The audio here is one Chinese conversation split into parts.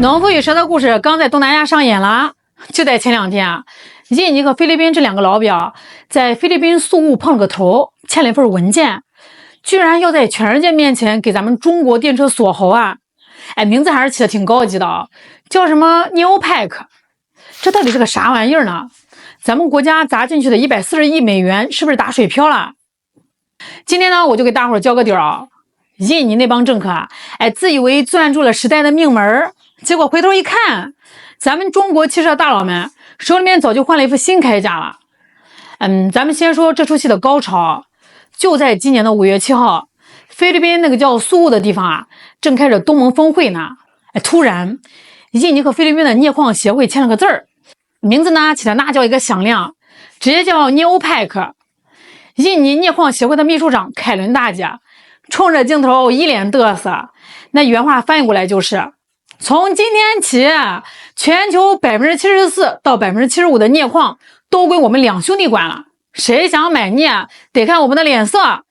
农夫与蛇的故事刚在东南亚上演了。就在前2天，印尼和菲律宾这2个老表在菲律宾宿务碰了个头，签了一份文件，居然要在全世界面前给咱们中国电车锁喉啊！名字还是起的挺高级的，叫什么 NEOPAC， 这到底是个啥玩意儿呢？咱们国家砸进去的140亿美元是不是打水漂了？今天呢，我就给大伙儿交个底儿啊。印尼那帮政客自以为攥住了时代的命门，结果回头一看，咱们中国汽车大佬们手里面早就换了一副新铠甲了。咱们先说这出戏的高潮，就在今年的5月7号，菲律宾那个叫宿务的地方正开着东盟峰会呢。突然，印尼和菲律宾的镍矿协会签了个字儿，名字呢起的那叫一个响亮，直接叫 NEOPAC。印尼镍矿协会的秘书长凯伦大姐冲着镜头一脸嘚瑟，那原话翻译过来就是：从今天起，全球74%到75%的镍矿都归我们2兄弟管了，谁想买镍得看我们的脸色。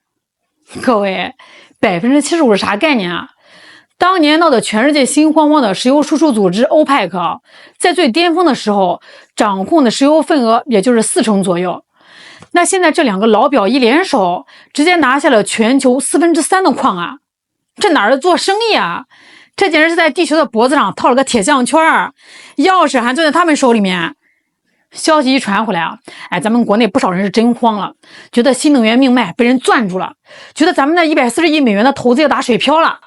各位，75%是啥概念啊？当年闹得全世界心慌慌的石油输出组织 OPEC， 在最巅峰的时候掌控的石油份额也就是40%左右。那现在这2个老表一联手，直接拿下了全球3/4的矿啊！这哪儿做生意啊？这简直是在地球的脖子上套了个铁项圈，钥匙还攥在他们手里面。消息一传回来咱们国内不少人是真慌了，觉得新能源命脉被人攥住了，觉得咱们那140亿美元的投资要打水漂了。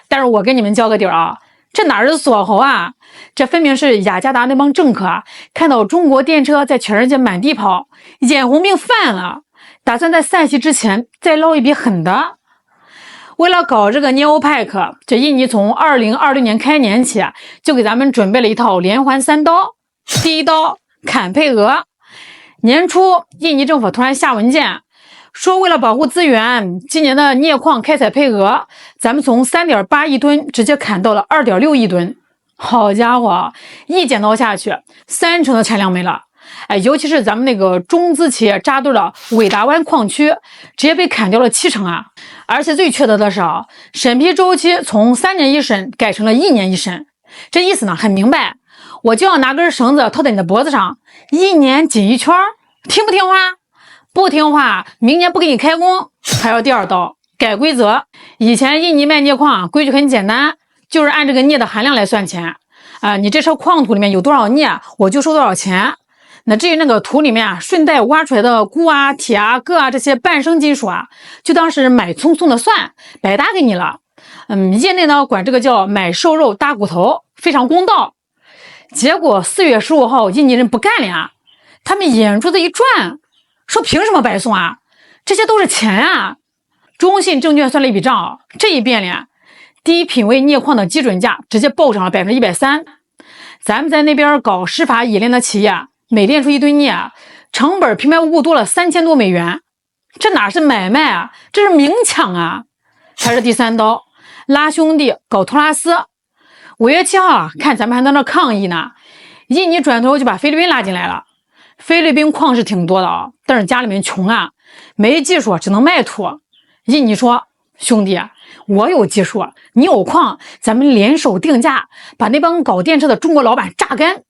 但是我跟你们交个底儿这哪是锁喉啊？这分明是雅加达那帮政客看到中国电车在全世界满地跑，眼红病犯了，打算在散席之前再捞一笔狠的。为了搞这个 NEOPAC， 这印尼从2020年开年起就给咱们准备了一套连环3刀。第一刀砍配额。年初印尼政府突然下文件说，为了保护资源，今年的镍矿开采配额咱们从 3.8 亿吨直接砍到了 2.6 亿吨。好家伙，一剪刀下去，30%的产量没了。尤其是咱们那个中资企业扎堆的伟达湾矿区，直接被砍掉了70%啊！而且最缺德的是审批周期从3年一审改成了1年一审。这意思呢很明白，我就要拿根绳子套在你的脖子上，1年紧一圈，听不听话？不听话，明年不给你开工。还有第2刀，改规则。以前印尼卖镍矿规矩很简单，就是按这个镍的含量来算钱你这车矿土里面有多少镍，我就收多少钱。那至于那个土里面顺带挖出来的钴铁铬这些半生金属就当是买葱送的蒜，白搭给你了。业内呢管这个叫买瘦肉搭骨头，非常公道。结果4月15号印尼人不干了他们眼珠子一转，说凭什么白送这些都是钱中信证券算了一笔账这一变脸，低品位镍矿的基准价直接暴涨了 130%。 咱们在那边搞施法冶炼的企业每炼出一吨镍成本平白无故多了3000多美元，这哪是买卖这是明抢还是第3刀，拉兄弟搞托拉斯。5月7号看咱们还在那抗议呢，印尼转头就把菲律宾拉进来了。菲律宾矿是挺多的但是家里面穷没技术只能卖土。印尼说，兄弟，我有技术，你有矿，咱们联手定价，把那帮搞电车的中国老板榨干。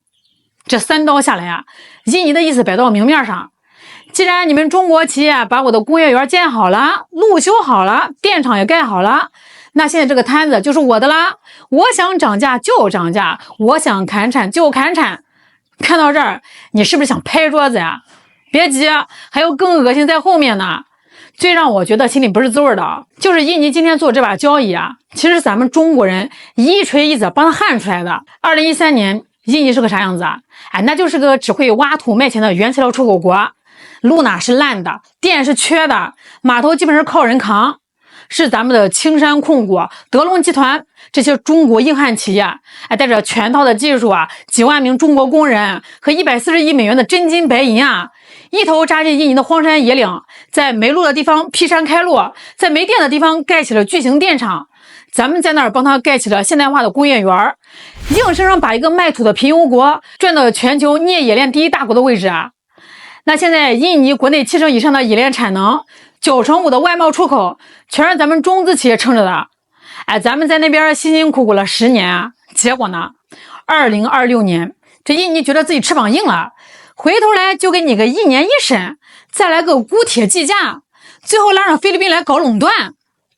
这3刀下来印尼的意思摆到明面上，既然你们中国企业把我的工业园建好了，路修好了，电厂也盖好了，那现在这个摊子就是我的啦，我想涨价就涨价，我想砍产就砍产。看到这儿，你是不是想拍桌子别急，还有更恶心在后面呢。最让我觉得心里不是滋味的就是印尼今天做这把交易其实咱们中国人一锤一子帮他焊出来的。2013年印尼是个啥样子那就是个只会挖土卖钱的原材料出口国，路哪是烂的，电是缺的，码头基本是靠人扛。是咱们的青山控股、德龙集团这些中国硬汉企业带着全套的技术几万名中国工人和140亿美元的真金白银一头扎进印尼的荒山野岭，在没路的地方劈山开路，在没电的地方盖起了巨型电厂。咱们在那儿帮他盖起了现代化的工业园，硬生生把一个卖土的贫油国转到全球镍冶炼第1大国的位置那现在印尼国内70%以上的冶炼产能，95%的外贸出口全是咱们中资企业撑着的咱们在那边辛辛苦苦了10年结果呢，2026年，这印尼觉得自己翅膀硬了，回头来就给你个1年1审，再来个钴铁计价，最后拉上菲律宾来搞垄断，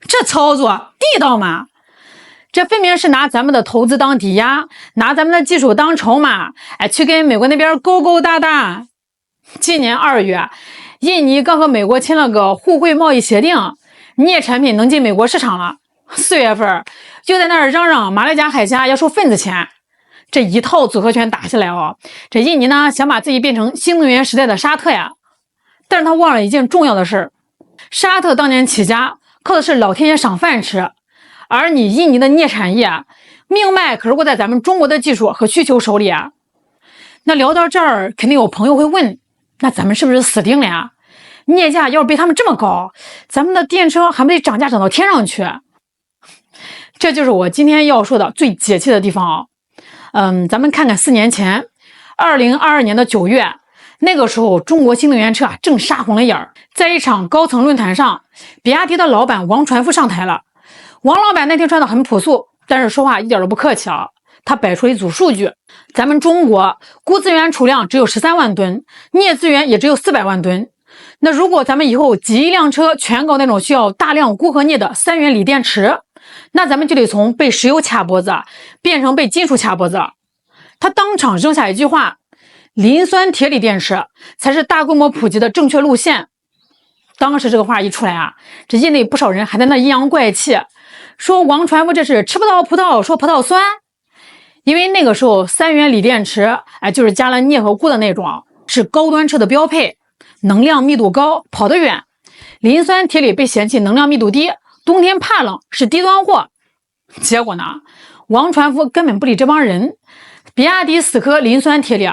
这操作地道吗？这分明是拿咱们的投资当抵押，拿咱们的技术当筹码，去跟美国那边勾勾搭搭。今年2月，印尼刚和美国签了个互惠贸易协定，镍产品能进美国市场了。4月份又在那儿嚷嚷马六甲海峡要收份子钱，这一套组合拳打下来这印尼呢想把自己变成新能源时代的沙特呀，但是他忘了一件重要的事，沙特当年起家靠的是老天爷赏饭吃，而你印尼的镍产业命脉可是握在咱们中国的技术和需求手里啊。那聊到这儿，肯定有朋友会问，那咱们是不是死定了呀？镍价要是被他们这么高，咱们的电车还不得涨价涨到天上去？这就是我今天要说的最解气的地方咱们看看4年前，2022年的9月，那个时候中国新能源车正杀红了眼儿。在一场高层论坛上，比亚迪的老板王传福上台了。王老板那天穿的很朴素，但是说话一点都不客气他摆出一组数据，咱们中国钴资源储量只有13万吨，镍资源也只有400万吨。那如果咱们以后几亿辆车全搞那种需要大量钴和镍的3元锂电池，那咱们就得从被石油卡脖子变成被金属卡脖子。他当场扔下一句话，磷酸铁锂电池才是大规模普及的正确路线。当时这个话一出来这业内不少人还在那阴阳怪气，说王传福这是吃不到葡萄说葡萄酸。因为那个时候3元锂电池就是加了镍和钴的那种，是高端车的标配，能量密度高，跑得远。磷酸铁锂被嫌弃能量密度低，冬天怕冷，是低端货。结果呢，王传福根本不理这帮人，比亚迪死磕磷酸铁锂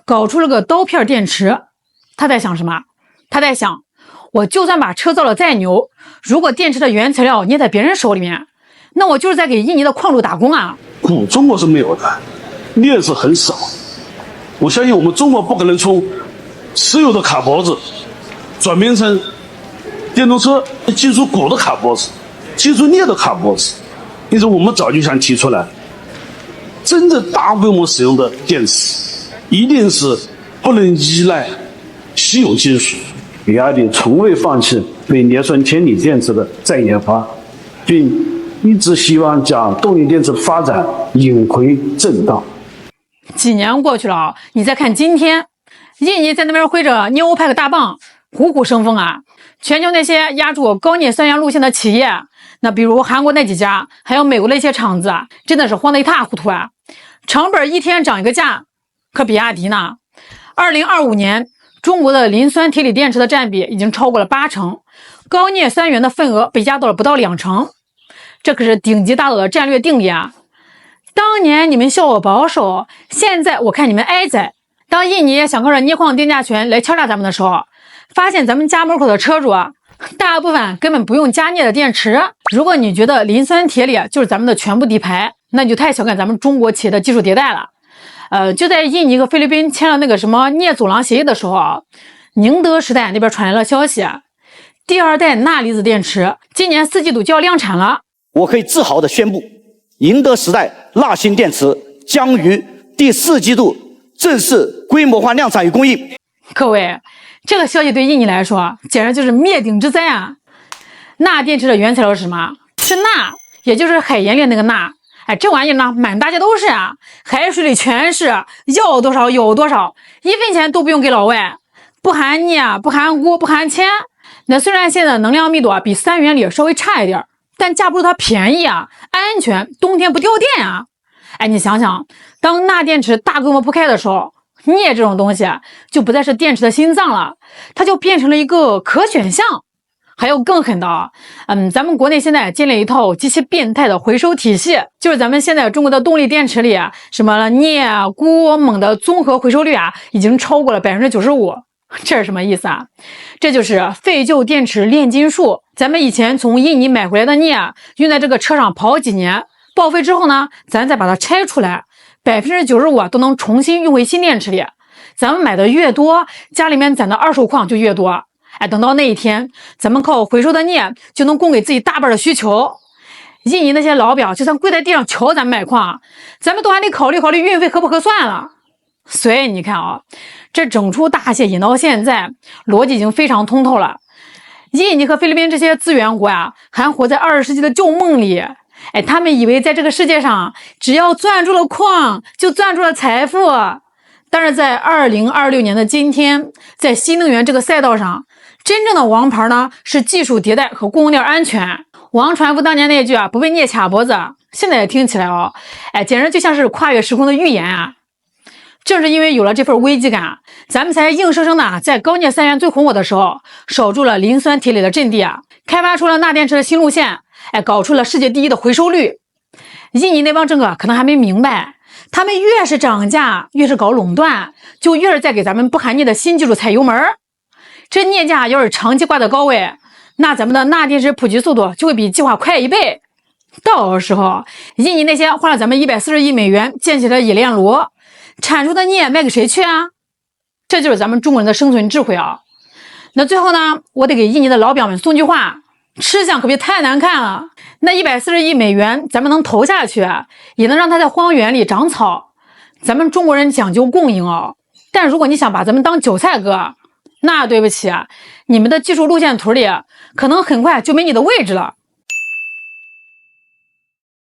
搞出了个刀片电池。他在想什么？他在想，我就算把车造了再牛，如果电池的原材料捏在别人手里面，那我就是在给印尼的矿主打工钴中国是没有的，镍是很少。我相信我们中国不可能从石油的卡脖子转变成电动车金属钴的卡脖子、金属镍的卡脖子。因此我们早就想提出来，真正大规模使用的电池一定是不能依赖稀有金属。比亚迪从未放弃对磷酸铁锂电池的再研发，并一直希望将动力电池发展引回正道。几年过去了你再看今天，印尼在那边挥着 NEOPEC 大棒，虎虎生风全球那些压住高镍3元路线的企业，那比如韩国那几家，还有美国的一些厂子真的是慌得一塌糊涂成本一天涨一个价。可比亚迪呢，2025年中国的磷酸铁锂电池的占比已经超过了80%，高镍3元的份额被压到了不到2%。这可是顶级大佬的战略定力当年你们笑我保守，现在我看你们挨宰。当印尼想靠着镍矿定价权来敲诈咱们的时候，发现咱们家门口的车主大部分根本不用加镍的电池。如果你觉得磷酸铁锂就是咱们的全部底牌，那你就太小看咱们中国企业的技术迭代了。就在印尼和菲律宾签了那个什么镍走廊协议的时候宁德时代那边传来了消息，第2代钠离子电池今年4季度就要量产了。我可以自豪地宣布，宁德时代钠锌电池将于第4季度正式规模化量产与供应。各位，这个消息对印尼来说简直就是灭顶之灾钠电池的原材料是什么？是钠，也就是海盐里那个钠。这玩意呢满大街都是海水里全是，要多少有多少，1分钱都不用给老外，不含镍，不含钴，不含铅。那虽然现在的能量密度比3元锂稍微差一点，但架不住它便宜安全，冬天不掉电你想想，当钠电池大规模铺开的时候，镍这种东西就不再是电池的心脏了，它就变成了一个可选项。还有更狠的咱们国内现在建立一套极其变态的回收体系，就是咱们现在中国的动力电池里什么镍、钴、锰的综合回收率已经超过了95%。这是什么意思这就是废旧电池炼金术。咱们以前从印尼买回来的镍运在这个车上跑几年，报废之后呢，咱再把它拆出来，95%都能重新用回新电池里。咱们买的越多，家里面攒的二手矿就越多。等到那一天，咱们靠回收的镍就能供给自己大半的需求。印尼那些老表就算跪在地上求咱们买矿，咱们都还得考虑考虑运费合不合算了。所以你看啊，这整出大戏引到现在，逻辑已经非常通透了。印尼和菲律宾这些资源国啊，还活在20世纪的旧梦里。哎，他们以为在这个世界上，只要攥住了矿，就攥住了财富。但是在2026年的今天，在新能源这个赛道上，真正的王牌呢是技术迭代和供应链安全。王传福当年那句啊，不被捏卡脖子，现在也听起来哦，哎，简直就像是跨越时空的预言啊！正是因为有了这份危机感，咱们才硬生生的在高镍3元最红火的时候，守住了磷酸铁锂的阵地啊，开发出了钠电池的新路线，哎，搞出了世界第一的回收率。印尼那帮政客可能还没明白，他们越是涨价，越是搞垄断，就越是在给咱们不含镍的新技术踩油门。这镍价要是长期挂在高位，那咱们的钠电池普及速度就会比计划快1倍。到时候，印尼那些花了咱们140亿美元建起的冶炼炉，产出的镍卖给谁去啊？这就是咱们中国人的生存智慧啊！那最后呢，我得给印尼的老表们送句话：吃相可别太难看了。那140亿美元咱们能投下去，也能让它在荒原里长草。咱们中国人讲究供应哦，但如果你想把咱们当韭菜割，那对不起，你们的技术路线图里可能很快就没你的位置了。